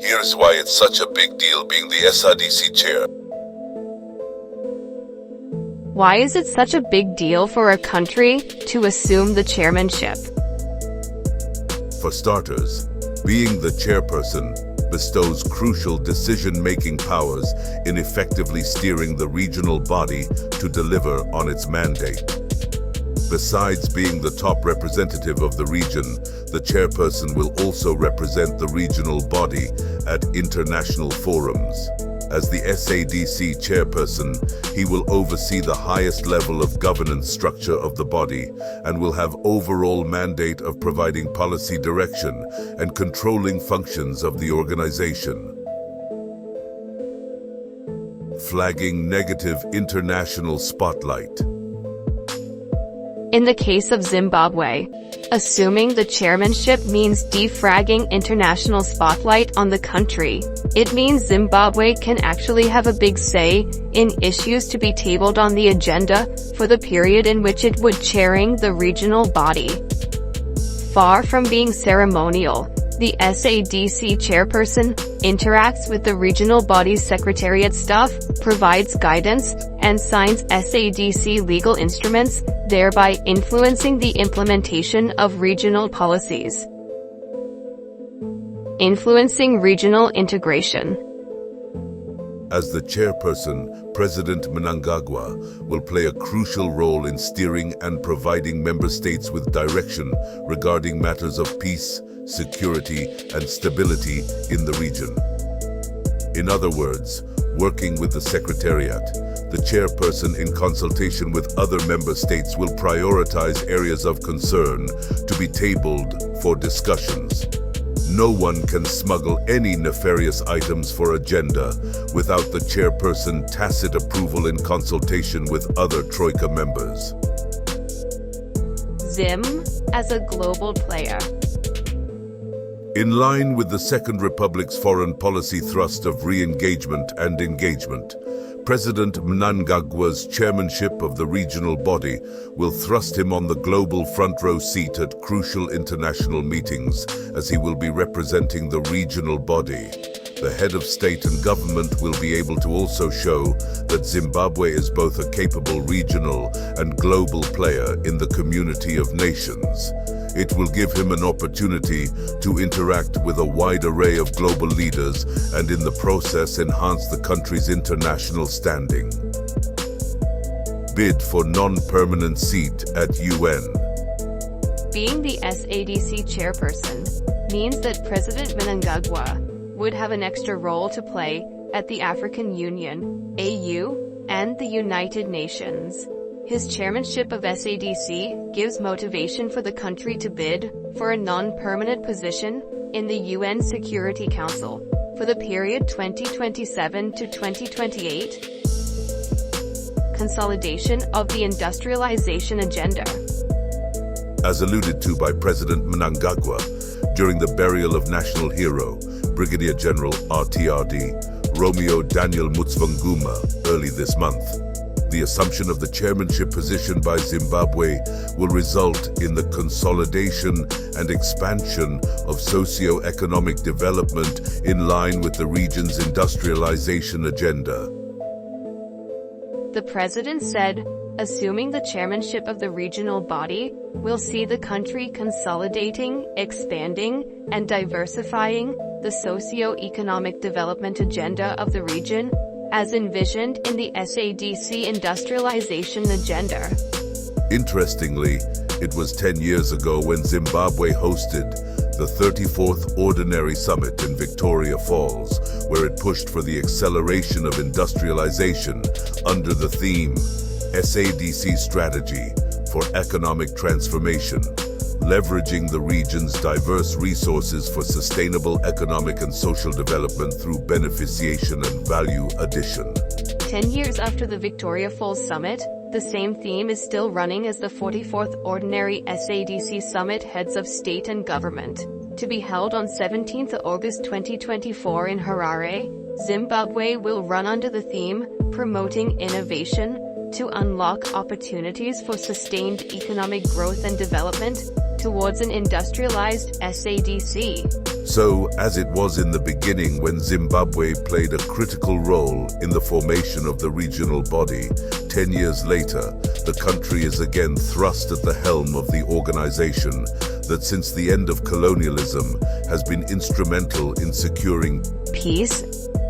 Here's why it's such a big deal being the SADC chair. Why is it such a big deal for a country to assume the chairmanship? For starters, being the chairperson bestows crucial decision-making powers in effectively steering the regional body to deliver on its mandate. Besides being the top representative of the region, the chairperson will also represent the regional body at international forums. As the SADC chairperson, he will oversee the highest level of governance structure of the body and will have overall mandate of providing policy direction and controlling functions of the organization. Flagging negative international spotlight. In the case of Zimbabwe, assuming the chairmanship means defragging international spotlight on the country. It means Zimbabwe can actually have a big say in issues to be tabled on the agenda for the period in which it would chairing the regional body. Far from being ceremonial, the SADC chairperson interacts with the regional body's secretariat staff, provides guidance, and signs SADC legal instruments, thereby influencing the implementation of regional policies. Influencing regional integration. As the chairperson, President Mnangagwa will play a crucial role in steering and providing member states with direction regarding matters of peace, security, and stability in the region. In other words, working with the Secretariat, the chairperson in consultation with other member states will prioritize areas of concern to be tabled for discussions. No one can smuggle any nefarious items for agenda without the chairperson tacit approval in consultation with other Troika members. Zim, as a global player. In line with the Second Republic's foreign policy thrust of re-engagement and engagement, President Mnangagwa's chairmanship of the regional body will thrust him on the global front row seat at crucial international meetings, as he will be representing the regional body. The head of state and government will be able to also show that Zimbabwe is both a capable regional and global player in the community of nations. It will give him an opportunity to interact with a wide array of global leaders and in the process enhance the country's international standing. Bid for non-permanent seat at UN. Being the SADC chairperson means that President Mnangagwa would have an extra role to play at the African Union, AU, and the United Nations. His chairmanship of SADC gives motivation for the country to bid for a non-permanent position in the UN Security Council for the period 2027 to 2028. Consolidation of the industrialization agenda. As alluded to by President Mnangagwa during the burial of national hero, Brigadier General RTRD Romeo Daniel Ngoma early this month. The assumption of the chairmanship position by Zimbabwe will result in the consolidation and expansion of socio-economic development in line with the region's industrialization agenda. The president said, assuming the chairmanship of the regional body will see the country consolidating, expanding, and diversifying the socio-economic development agenda of the region, as envisioned in the SADC industrialization agenda. Interestingly, it was 10 years ago when Zimbabwe hosted the 34th Ordinary Summit in Victoria Falls, where it pushed for the acceleration of industrialization under the theme SADC Strategy for Economic Transformation, leveraging the region's diverse resources for sustainable economic and social development through beneficiation and value addition. 10 years after the Victoria Falls Summit, the same theme is still running as the 44th Ordinary SADC Summit Heads of State and Government, to be held on 17 August 2024 in Harare. Zimbabwe will run under the theme, Promoting Innovation, to unlock opportunities for sustained economic growth and development towards an industrialized SADC. So, as it was in the beginning when Zimbabwe played a critical role in the formation of the regional body, 10 years later, the country is again thrust at the helm of the organization that since the end of colonialism has been instrumental in securing peace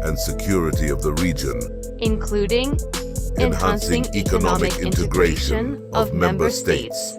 and security of the region, including enhancing economic integration of member states.